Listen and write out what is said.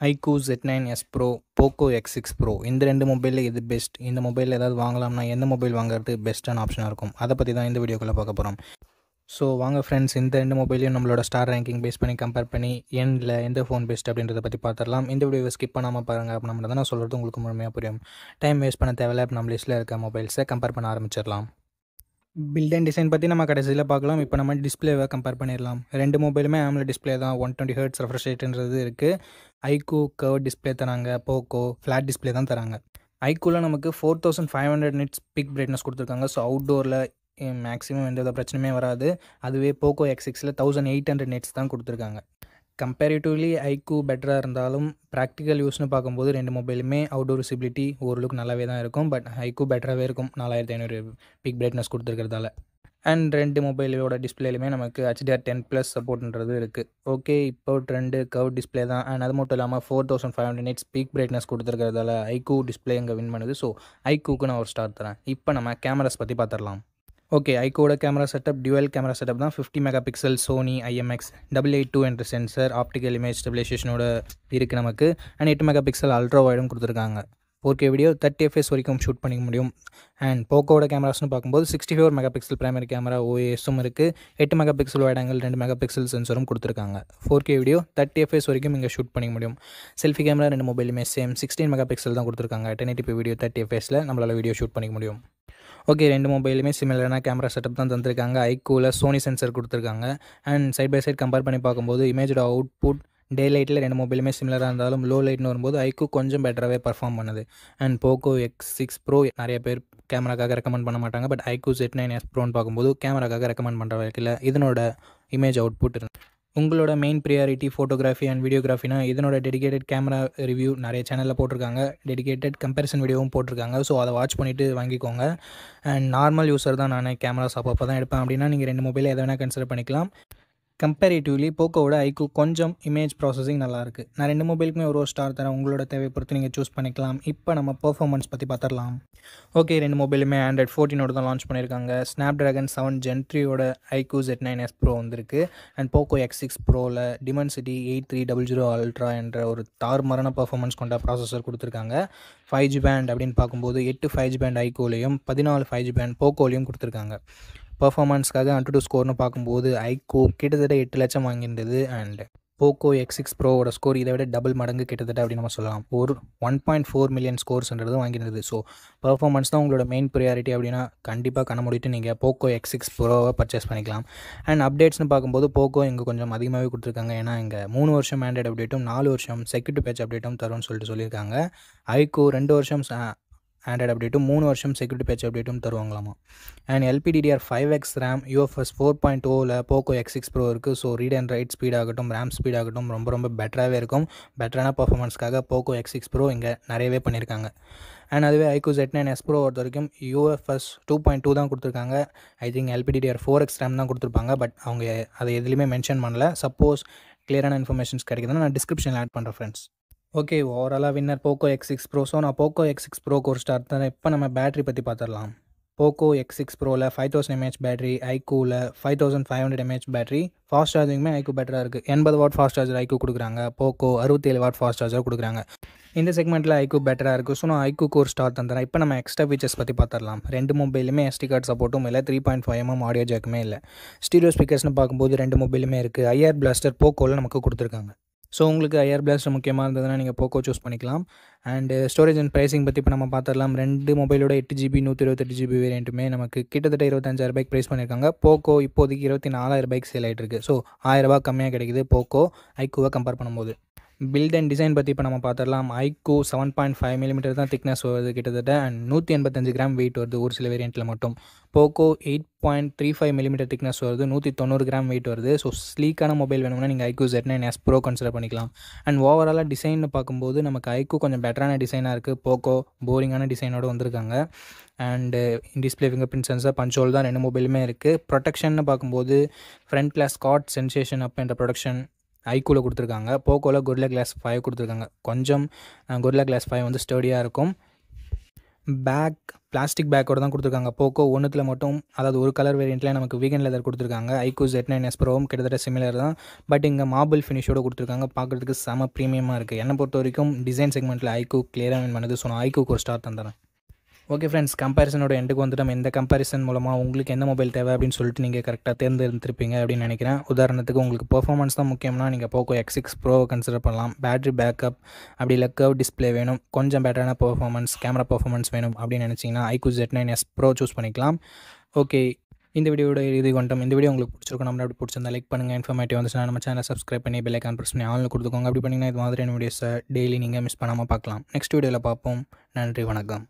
iQOO Z9s Pro, Poco X6 Pro இந்த ரெண்டு மொபைலில் எது பெஸ்ட்? இந்த மொபைலில் ஏதாவது வாங்கலாம்னா எந்த மொபைல் வாங்குறது பெஸ்ட்டான ஆப்ஷனாக இருக்கும்? அதை பற்றி தான் இந்த வீடியோக்குள்ளே பார்க்க போகிறோம். ஸோ வாங்க ஃப்ரெண்ட்ஸ், இந்த ரெண்டு மொபைலையும் நம்மளோட ஸ்டார் ரேங்கிங் பேஸ் பண்ணி கம்பேர் பண்ணி எண்டில் எந்த ஃபோன் பெஸ்ட் அப்படின்றத பற்றி பார்த்துடலாம். இந்த வீடியோவை ஸ்கிப் பண்ணாமல் பாருங்கள். அப்போ நம்ம தான் நான் சொல்கிறது உங்களுக்கு முழுமையாக புரியும். டைம் வேஸ்ட் பண்ண தேவையில்ல. இப்போ நம்ம லிஸ்ட்டில் இருக்க மொபைல்ஸை கம்பேர் பண்ண ஆரம்பிச்சிடலாம். பில்ட் அண்ட் டிசைன் பற்றி நம்ம கடைசியில் பார்க்கலாம். இப்போ நம்ம டிஸ்பிளேவை கம்பேர் பண்ணிடலாம். ரெண்டு மொபைலுமே AMOLED டிஸ்பிளே தான். 120 Hz ரெஃப்ரெஷ் ரேட்ன்றது இருக்குது. iQOO கர்வ் டிஸ்பிளே தராங்க. போக்கோ ஃப்ளாட் டிஸ்பிளே தான் தராங்க. iQOOவில் நமக்கு 4500 nits பிக் பிரைட்னஸ் கொடுத்துருக்காங்க. ஸோ அவுட்டோரில் மேக்ஸிமம் எந்த வித பிரச்சனையுமே வராது. அதுவே போக்கோ X6ல் 1800 nits தான் கொடுத்துருக்காங்க. கம்பேரிட்டிவ்லி iQOO பெட்டராக இருந்தாலும் ப்ராக்டிக்கல் யூஸ்னு பார்க்கும்போது ரெண்டு மொபைலுமே அவுட்டோர் விசிபிலிட்டி ஓரளவுக்கு நல்லாவே தான் இருக்கும். பட் iQOO பெட்டராகவே இருக்கும் 4500 பிக் பிரைட்னஸ் கொடுத்துருக்கிறதால. அண்ட் ரெண்டு மொபைலோட டிஸ்பிளேலுமே நமக்கு HDR10+ சப்போர்ட்ன்றது இருக்குது. ஓகே, இப்போ ட்ரெண்டு கர்வ் டிஸ்பிளே தான். அண்ட் அது மட்டும் இல்லாமல் 4500 nits பீக் பிரைட்னஸ் கொடுத்துருக்கிறதால iQOO டிஸ்பிளே இங்கே வின் பண்ணுது. ஸோ iQOOக்கு நான் ஒரு ஸ்டார் தரேன். இப்போ நம்ம கேமராஸ் பற்றி பார்த்துடலாம். ஓகே, iQOOட camera setup dual camera setup தான். 50 மெகாபிக்சல் சோனி IMX882 என்ற சென்சர் ஆப்டிக்கல் இமேஜ் ஸ்டெபிலைசேஷனோட இருக்குது நமக்கு. அண்ட் 8 மெகாபிக்சல் அல்ட்ரா வைடும் கொடுத்துருக்காங்க. 4K வீடியோ 30 fps வரைக்கும் ஷூட் பண்ணிக்க முடியும். அண்ட் போக்கோட கேமராஸ்னு பார்க்கும்போது 64 மெகாபிக்சல் பிரைமரி கேமரா OISம் இருக்குது. 8 மெகாபிக்சல் வைட் ஆங்கிள் 2 மெகாபிக்சல் சென்சரும் கொடுத்துருக்காங்க. 4K வீடியோ 30 fps வரைக்கும் இங்கே ஷூட் பண்ணிக்க முடியும். செல்ஃபி கேமரா ரெண்டு மொபைலுமே சேம் 16 மெகாபிக்சல் தான் கொடுத்துருக்காங்க. 1080p வீடியோ 30 fpsல நம்மளால் வீடியோ ஷூட் பண்ணிக்க முடியும். ஓகே, ரெண்டு மொபைலுமே சிமிலரான கேமரா செட்டப் தான் தந்திருக்காங்க. iQOOவில் சோனி சென்சர் கொடுத்துருக்காங்க. And side by side compare பண்ணி பார்க்கும்போது இமேஜோட அவுட்புட் டே லைட்டில் ரெண்டு மொபைலுமே சிமிலராக இருந்தாலும் லோ லைட்னு வரும்போது iQOO கொஞ்சம் பெட்டராகவே பர்ஃபார்ம் பண்ணுது. அண்ட் போக்கோ X6 Pro நிறைய பேர் கேமராக்காக ரெக்கமெண்ட் பண்ண மாட்டாங்க. பட் iQOO Z9s Proன்னு பார்க்கும்போது கேமராக்காக ரெக்கமெண்ட் பண்ணுற வகையில் இதனோட இமேஜ் அவுட்புட் இருக்குது. உங்களோட மெயின் ப்ரியாரிட்டி ஃபோட்டோகிராஃபி அண்ட் வீடியோகிராஃபினா இதனோட டெடிகேட்டட் கேமரா ரிவ்யூ நிறைய சேனலில் போட்டிருக்காங்க. டெடிகேட்டட் கம்பேரிசன் வீடியோவும் போட்டிருக்காங்க. ஸோ அதை வாட்ச் பண்ணிவிட்டு வாங்கிக்கோங்க. அண்ட் நார்மல் யூஸர் தான் நான் கேமராஸ் அப்பப்போ தான் எடுப்பேன் அப்படின்னா நீங்கள் ரெண்டு மொபைலில் எதை வேணால் கன்சிடர் பண்ணிக்கலாம். கம்பேரிட்டிவ்லி போக்கோவோட iQOO கொஞ்சம் இமேஜ் ப்ராசஸிங் நல்லாயிருக்கு. நான் ரெண்டு மொபைலுக்குமே ஒரு ஸ்டார் தரேன். உங்களோட தேவை பொறுத்து நீங்கள் சூஸ் பண்ணிக்கலாம். இப்போ நம்ம பெர்ஃபார்மன்ஸ் பற்றி பார்த்துடலாம். ஓகே, ரெண்டு மொபைலுமே Android 14 தான் லான்ச் பண்ணியிருக்காங்க. Snapdragon 7 Gen 3 iQOO Z9s Pro வந்திருக்கு. And Poco X6 Proவில் Dimensity 8300 Ultra என்ற ஒரு தாறுமாறான பெர்ஃபார்மன்ஸ் கொண்ட ப்ராசஸர் கொடுத்துருக்காங்க. 5G பேண்ட் அப்படின்னு பார்க்கும்போது 8 5G பேண்ட் iQOOலையும் 14 5G பேண்ட் போக்கோலையும் கொடுத்துருக்காங்க. பர்ஃபார்மன்ஸ்க்காக Antutu ஸ்கோர்னு பார்க்கும்போது iQOO கிட்டத்தட்ட 8 லட்சம் வாங்கியிருந்தது. அண்ட் போக்கோ X6 Proவோட ஸ்கோர் இதை விட டபுள் மடங்கு கிட்டத்தட்ட அப்படின்னு நம்ம சொல்லலாம். ஒரு 1.4 மில்லியன் ஸ்கோர்ஸ்ன்றதும் வாங்கியிருந்தது. ஸோ பர்ஃபார்மன்ஸ் தான் உங்களோட மெயின் ப்ரியாரிட்டி அப்படின்னா கண்டிப்பாக கண்ண மூடிட்டு நீங்கள் போக்கோ X6 Proவை பர்ச்சேஸ் பண்ணிக்கலாம். அண்ட் அப்டேட்ஸ்னு பார்க்கும்போது போக்கோ இங்கே கொஞ்சம் அதிகமாகவே கொடுத்துருக்காங்க. ஏன்னா இங்கே 3 வருஷம் ஆண்ட்ராய்டு அப்டேட்டும் 4 வருஷம் செக்யூரிட்டி பேட்ச் அப்டேட்டும் தரும்னு சொல்லியிருக்காங்க. iQOO 2 வருஷம் ஆண்ட்ராய்டு அப்டேட்டும் 3 வருஷம் செக்யூரிட்டி பேட்ச் அப்டேட்டும் தருவாங்களாமா. அண்ட் LPDDR5X RAM UFS 4.0வில் போக்கோ X6 Pro இருக்குது. So read and write speed ஆகட்டும் RAM ஸ்பீட் ஆகட்டும் ரொம்ப பெட்டராகவே இருக்கும். பெட்டரான பர்ஃபார்மன்ஸ்க்காக போக்கோ X6 Pro இங்கே நிறையவே பண்ணியிருக்காங்க. அண்ட் அதுவே iQOO Z9s Pro பொறுத்த வரைக்கும் UFS 2.2 தான் கொடுத்துருக்காங்க. ஐ திங்க் LPDDR4X RAM தான் கொடுத்துருப்பாங்க. பட் அவங்க அதை எதுலேயுமே மென்ஷன் பண்ணல. சப்போஸ் கிளியரான இன்ஃபர்மேஷன்ஸ் கிடைக்குதுன்னா நான் டிஸ்கிரிப்ஷனில் ஆட் பண்ணுறேன் ஃப்ரெண்ட்ஸ். ஓகே, ஓவராலாக winner Poco X6 Pro. So நான் போக்கோ X6 Proக்கு ஒரு ஸ்டார் தரேன். இப்போ நம்ம பேட்டரி பற்றி பார்த்துடலாம். போக்கோ X6 Proவில் 5000 mAh பேட்டரி, iQOOவில் 5500 mAh பேட்டரி. ஃபாஸ்ட் சார்ஜிங்குமே iQOO பெட்டராக இருக்குது. 80 வாட் ஃபாஸ்ட் சார்ஜர் iQOO கொடுக்குறாங்க. போக்கோ 67 வாட் ஃபாஸ்ட் சார்ஜர் கொடுக்குறாங்க. இந்த செக்மெண்ட்டில் iQOO பெட்டராக இருக்குது. ஸோ நான் iQOOக்கு ஒரு ஸ்டார் தந்துறேன். இப்போ நம்ம எக்ஸ்ட்ரா ஃபீச்சர்ஸ் பற்றி பார்த்துடலாம். ரெண்டு மொபைலுமே SD கார்டு சப்போர்ட்டும் இல்லை. 3.5mm ஆடியோ ஜாக்குமே இல்லை. ஸ்டீரியோ ஸ்பீக்கர்ஸ்னு பார்க்கும்போது ரெண்டு மொபைலுமே இருக்குது. IR பிளாஸ்டர் போக்கோவில் நமக்கு கொடுத்துருக்காங்க. ஸோ உங்களுக்கு IR பிளாஸ்டர் முக்கியமாக இருந்ததுன்னா நீங்கள் போக்கோ சூஸ் பண்ணிக்கலாம். அண்டு ஸ்டோரேஜ் அண்ட் ப்ரைஸிங் பற்றி இப்போ நம்ம பார்த்துடலாம். ரெண்டு மொபைலோட 8GB 128GB வேரியண்ட்டுமே நமக்கு கிட்டத்தட்ட 25,000 ப்ரைஸ் பண்ணியிருக்காங்க. போக்கோ இப்போதைக்கு 24,000 சேல் ஆகிட்டு இருக்குது. ஸோ 1000 கம்மியாக கிடைக்குது போக்கோ iQOOவை கம்பேர் பண்ணும்போது. பில்ட் அண்ட் டிசைன் பற்றி இப்போ நம்ம பார்த்துடலாம். iQOO 7.5mm தான் திக்னஸ் வருது கிட்டத்தட்ட. அண்ட் 185 கிராம் வெயிட் வருது ஒரு சில வேரியண்ட்டில் மட்டும். போக்கோ 8.35mm திக்னஸ் வருது, 190 கிராம் வெயிட் வருது. ஸோ ஸ்லீக்கான மொபைல் வேணும்னா நீங்கள் iQOO Z9s Pro கன்சிடர் பண்ணிக்கலாம். அண்ட் ஓவராலாக டிசைன்னு பார்க்கும்போது நமக்கு iQOO கொஞ்சம் பெட்டரான டிசைனாக இருக்குது. போக்கோ போரிங்கான டிசைனோடு வந்திருக்காங்க. And display finger print sensor punch hole தான் ரெண்டு மொபைலுமே இருக்குது. ப்ரொடெக்ஷன் பார்க்கும்போது ஃப்ரண்ட்டில் ஸ்காட் சென்சேஷன் அப் என்ற ப்ரொடெக்ஷன் iQOOவில் கொடுத்துருக்காங்க. போக்கோவில் Gorilla Glass 5 கொடுத்துருக்காங்க. கொஞ்சம் Gorilla Glass 5 வந்து ஸ்டடியாக இருக்கும். பிளாஸ்டிக் பேக்கோட தான் கொடுத்துருக்காங்க. போக்கோ ஒன்றுத்தில் மட்டும், அதாவது ஒரு கலர் வேரியண்ட்டில் நமக்கு வீகன் லெதர் கொடுத்துருக்காங்க. ஐக்கூ Z9s ப்ரோவும் கிட்டத்தட்ட சிமிலர் தான். பட் இங்கே மார்பிள் ஃபினிஷோட கொடுத்துருக்காங்க. பார்க்குறதுக்கு செம ப்ரீமியமாக இருக்குது. என்னை பொறுத்த வரைக்கும் டிசைன் செக்மெண்ட்டில் ஐக்கூ கிளியராக வின் பண்ணுது. ஸோ நான் ஐக்கூக்கு ஒரு ஸ்டார் தந்துறேன். ஓகே ஃப்ரெண்ட்ஸ், கம்பேரிசனோட எண்டுக்கு வந்துட்டோம். இந்த கம்பேரிசன் மூலமாக உங்களுக்கு எந்த மொபைல் தேவை அப்படின்னு சொல்லிட்டு நீங்கள் கரெக்டாக தேர்ந்தெடுத்திருப்பீங்க அப்படின்னு நினைக்கிறேன். உதாரணத்துக்கு உங்களுக்கு பெர்ஃபார்மன்ஸ் தான் முக்கியம்னா நீங்கள் போக்கோ X6 ப்ரோவை கன்சிடர் பண்ணலாம். பேட்டரி பேக்கப் அப்படி இல்லை கர்வ் டிஸ்பிளே வேணும், கொஞ்சம் பெட்டரான பெர்ஃபார்மன்ஸ், கேமரா பெர்ஃபார்மன்ஸ் வேணும் அப்படின்னு நினச்சிங்கன்னா ஐக்கூ Z9s ப்ரோ சூஸ் பண்ணிக்கலாம். ஓகே, இந்த வீடியோட இது கொண்டோம். இந்த வீடியோ உங்களுக்கு பிடிச்சிருக்கும். நம்ம அப்படி பிடிச்சிருந்தா லைக் பண்ணுங்கள். இன்ஃபர்மேட்டிவ் வந்துச்சுன்னா நம்ம சேனலை சப்ஸ்கிரைப் பண்ணி பெல் ஐக்கான் ப்ரெஸ் பண்ணி ஆன்லைன் கொடுத்துக்கோங்க. அப்படி பண்ணிங்கன்னா இது மாதிரியான வீடியோஸை டெய்லி நீங்கள் மிஸ் பண்ணாமல் பார்க்கலாம். நெக்ஸ்ட் வீடியோவில் பார்ப்போம். நன்றி, வணக்கம்.